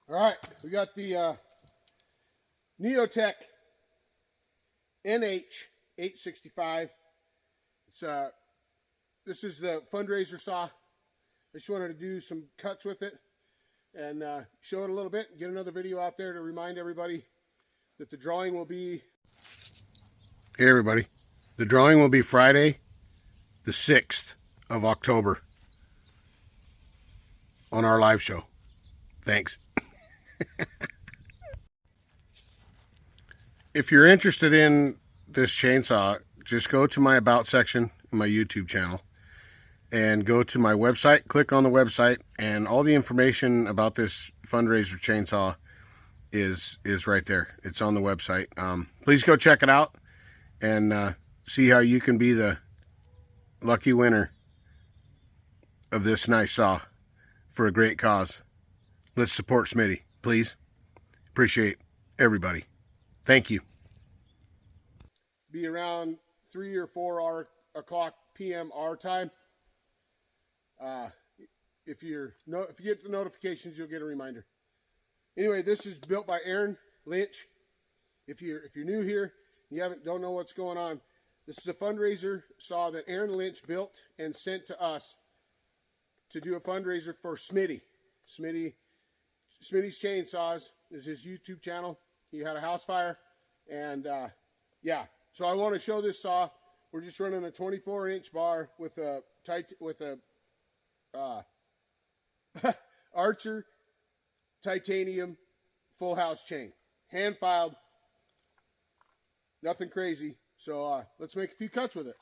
All right, we got the Neotec NH865. It's this is the Fundraiser saw. I just wanted to do some cuts with it and show it a little bit and get another video out there to remind everybody that the drawing will be... Hey everybody, the drawing will be Friday the 6th of October on our live show. Thanks. If you're interested in this chainsaw, just go to my About section in my YouTube channel and go to my website, click on the website, and all the information about this Fundraiser chainsaw is right there. It's on the website. Please go check it out and see how you can be the lucky winner of this nice saw for a great cause. Let's support Smitty, please. Appreciate everybody. Thank you. Be around 3 or 4 o'clock p.m. our time. If you get the notifications, you'll get a reminder. Anyway, this is built by Aaron Lynch. If you're new here, you don't know what's going on. This is a Fundraiser saw that Aaron Lynch built and sent to us to do a fundraiser for Smitty. Smitty's Chainsaws is his YouTube channel. He had a house fire, and yeah. So I want to show this saw. We're just running a 24-inch bar with a Archer titanium full house chain, hand filed, nothing crazy. So let's make a few cuts with it.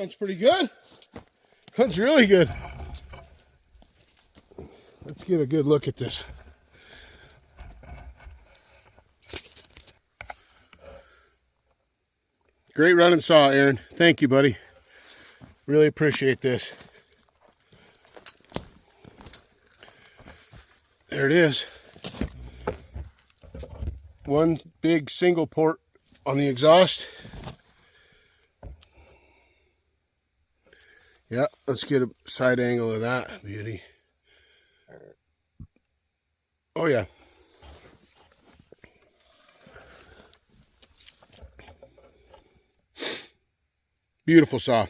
one's pretty good. That's really good. Let's get a good look at this. Great running saw, Aaron. Thank you, buddy. Really appreciate this. There it is. One big single port on the exhaust. Yeah, let's get a side angle of that beauty. Oh yeah. Beautiful saw.